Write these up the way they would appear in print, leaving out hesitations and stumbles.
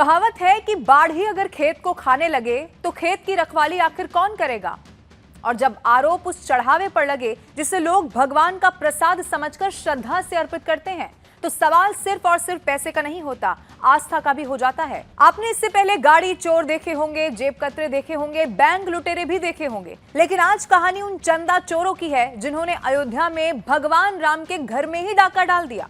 कहावत है कि बाढ़ ही अगर खेत को खाने लगे तो खेत की रखवाली आखिर कौन करेगा। और जब आरोप उस चढ़ावे पर लगे जिसे लोग भगवान का प्रसाद समझकर श्रद्धा से अर्पित करते हैं, तो सवाल सिर्फ और सिर्फ पैसे का नहीं होता, आस्था का भी हो जाता है। आपने इससे पहले गाड़ी चोर देखे होंगे, जेब कतरे देखे होंगे, बैंक लुटेरे भी देखे होंगे, लेकिन आज कहानी उन चंदा चोरों की है जिन्होंने अयोध्या में भगवान राम के घर में ही डाका डाल दिया।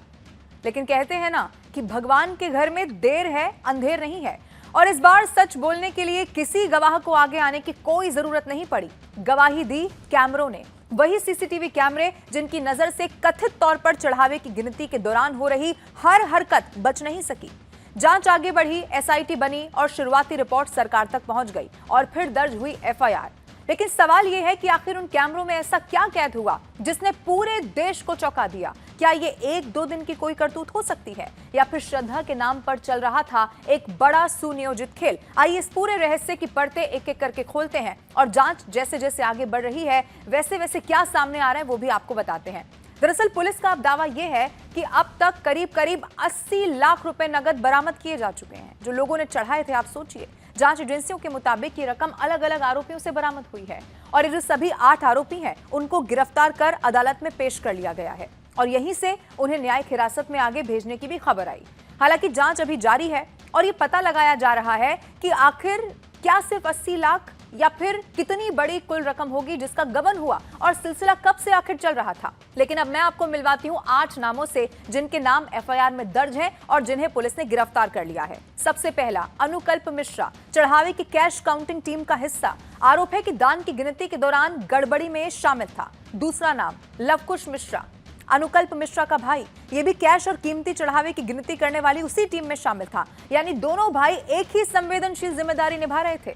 लेकिन कहते हैं ना कि भगवान के घर में देर है, अंधेर नहीं है। और इस बार सच बोलने के लिए किसी गवाह को आगे आने की कोई जरूरत नहीं पड़ी। गवाही दी कैमरों ने, वही सीसीटीवी कैमरे जिनकी नजर से कथित तौर पर चढ़ावे की गिनती के दौरान हो रही हर हरकत बच नहीं सकी। जांच आगे बढ़ी, एसआईटी बनी और शुरुआती रिपोर्ट सरकार तक पहुंच गई और फिर दर्ज हुई एफआईआर। लेकिन सवाल यह है कि आखिर उन कैमरों में ऐसा क्या कैद हुआ जिसने पूरे देश को चौंका दिया। क्या ये एक दो दिन की कोई करतूत हो सकती है या फिर श्रद्धा के नाम पर चल रहा था एक बड़ा सुनियोजित खेल। आइए इस पूरे रहस्य की परतें एक एक करके खोलते हैं और जांच जैसे जैसे आगे बढ़ रही है वैसे वैसे क्या सामने आ रहा है वो भी आपको बताते हैं। दरअसल पुलिस का अब दावा यह है कि अब तक करीब 80 लाख रुपए नगद बरामद किए जा चुके हैं जो लोगों ने चढ़ाए थे। आप सोचिए, जांच एजेंसियों के मुताबिक ये रकम अलग अलग आरोपियों से बरामद हुई है और ये जो सभी 8 आरोपी हैं उनको गिरफ्तार कर अदालत में पेश कर लिया गया है और यहीं से उन्हें न्यायिक हिरासत में आगे भेजने की भी खबर आई। हालांकि जांच अभी जारी है और ये पता लगाया जा रहा है कि आखिर क्या सिर्फ 80 लाख या फिर कितनी बड़ी कुल रकम होगी जिसका गबन हुआ और सिलसिला कब से आखिर चल रहा था। लेकिन अब मैं आपको मिलवाती हूं 8 नामों से जिनके नाम एफआईआर में दर्ज हैं और जिन्हें पुलिस ने गिरफ्तार कर लिया है। सबसे पहला अनुकल्प मिश्रा, चढ़ावे की कैश काउंटिंग टीम का हिस्सा। आरोप है कि दान की गिनती के दौरान गड़बड़ी में शामिल था। दूसरा नाम लवकुश मिश्रा, अनुकल्प मिश्रा का भाई, ये भी कैश और कीमती चढ़ावे की गिनती करने वाली उसी टीम में शामिल था, यानी दोनों भाई एक ही संवेदनशील जिम्मेदारी निभा रहे थे।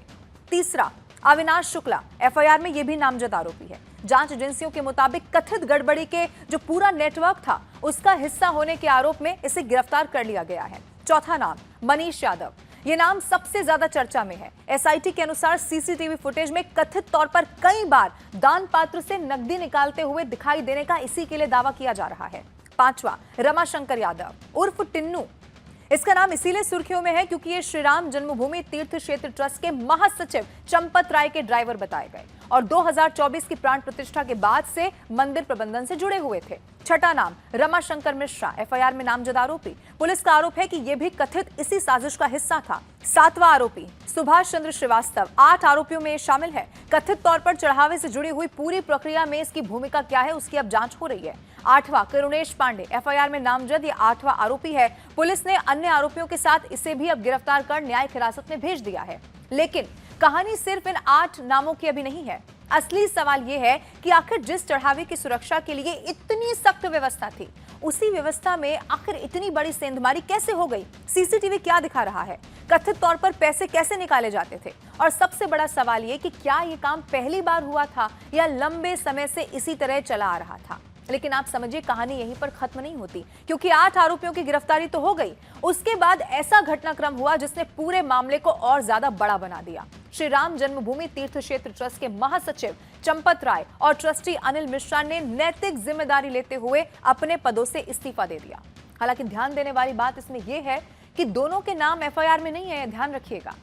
तीसरा अविनाश शुक्ला, एफआईआर में यह भी नामजद आरोपी है। जांच एजेंसियों के मुताबिक कथित गड़बड़ी के जो पूरा नेटवर्क था उसका हिस्सा होने के आरोप में इसे गिरफ्तार कर लिया गया है। चौथा नाम मनीष यादव, ये नाम सबसे ज्यादा चर्चा में है। एसआईटी के अनुसार सीसीटीवी फुटेज में कथित तौर पर कई बार दान पात्र से नकदी निकालते हुए दिखाई देने का इसी के लिए दावा किया जा रहा है। पांचवा रमाशंकर यादव उर्फ टिन्नू, इसका नाम इसीलिए सुर्खियों में है क्योंकि ये श्री राम जन्मभूमि तीर्थ क्षेत्र ट्रस्ट के महासचिव चंपत राय के ड्राइवर बताए गए और 2024 की प्राण प्रतिष्ठा के बाद से मंदिर प्रबंधन से जुड़े हुए थे। छठा नाम रमाशंकर मिश्रा, एफआईआर में नामजद आरोपी। पुलिस का आरोप है कि यह भी कथित इसी साजिश का हिस्सा था। सातवां आरोपी सुभाष चंद्र श्रीवास्तव, 8 आरोपियों में शामिल है। कथित तौर पर चढ़ावे से जुड़ी हुई पूरी प्रक्रिया में इसकी भूमिका क्या है उसकी अब जांच हो रही है। आठवां करुणेश पांडे, एफआईआर में नामजद ये 8वां आरोपी है। पुलिस ने अन्य आरोपियों के साथ इसे भी अब गिरफ्तार कर न्यायिक हिरासत में भेज दिया है। लेकिन कहानी सिर्फ इन 8 नामों की अभी नहीं है। असली सवाल यह है कि आखिर जिस चढ़ावे की सुरक्षा के लिए इतनी सख्त व्यवस्था थी, उसी व्यवस्था में आखिर इतनी बड़ी सेंधमारी कैसे हो गई? सीसीटीवी क्या दिखा रहा है? कथित तौर पर पैसे कैसे निकाले जाते थे? और सबसे बड़ा सवाल यह कि क्या यह काम पहली बार हुआ था या लंबे समय से इसी तरह चला आ रहा था? लेकिन आप समझिए, कहानी यहीं पर खत्म नहीं होती, क्योंकि 8 आरोपियों की गिरफ्तारी तो हो गई, उसके बाद ऐसा घटनाक्रम हुआ जिसने पूरे मामले को और ज्यादा बड़ा बना दिया। श्री राम जन्मभूमि तीर्थ क्षेत्र ट्रस्ट के महासचिव चंपत राय और ट्रस्टी अनिल मिश्रा ने नैतिक जिम्मेदारी लेते हुए अपने पदों से इस्तीफा दे दिया। हालांकि ध्यान देने वाली बात इसमें यह है कि दोनों के नाम एफआईआर में नहीं है, ध्यान रखिएगा,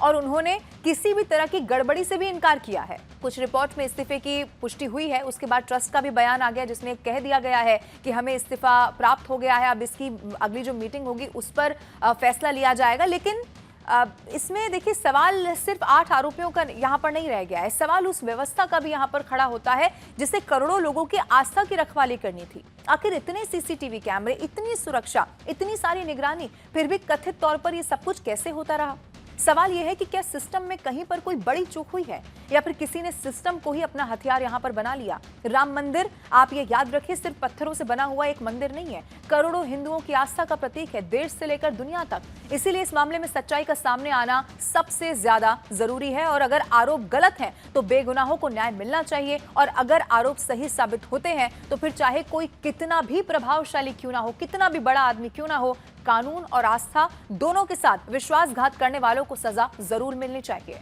और उन्होंने किसी भी तरह की गड़बड़ी से भी इनकार किया है। कुछ रिपोर्ट में इस्तीफे की पुष्टि हुई है, उसके बाद ट्रस्ट का भी बयान आ गया जिसमें कह दिया गया है कि हमें इस्तीफा प्राप्त हो गया है, अब इसकी अगली जो मीटिंग होगी उस पर फैसला लिया जाएगा। लेकिन इसमें देखिए, सवाल सिर्फ 8 आरोपियों का यहाँ पर नहीं रह गया है, सवाल उस व्यवस्था का भी यहाँ पर खड़ा होता है जिसे करोड़ों लोगों की आस्था की रखवाली करनी थी। आखिर इतने सीसीटीवी कैमरे, इतनी सुरक्षा, इतनी सारी निगरानी, फिर भी कथित तौर पर यह सब कुछ कैसे होता रहा? सवाल यह है कि क्या सिस्टम में कहीं पर कोई बड़ी चूक हुई है या फिर किसी ने सिस्टम को ही अपना हथियार यहां पर बना लिया? राम मंदिर, आप ये याद रखिए, सिर्फ पत्थरों से बना हुआ एक मंदिर नहीं है, करोड़ों हिंदुओं की आस्था का प्रतीक है, देश से लेकर दुनिया तक। इसीलिए इस मामले में सच्चाई का सामने आना सबसे ज्यादा जरूरी है और अगर आरोप गलत है तो बेगुनाहों को न्याय मिलना चाहिए और अगर आरोप सही साबित होते हैं तो फिर चाहे कोई कितना भी प्रभावशाली क्यों ना हो, कितना भी बड़ा आदमी क्यों ना हो, कानून और आस्था दोनों के साथ विश्वासघात करने वालों को सजा जरूर मिलनी चाहिए।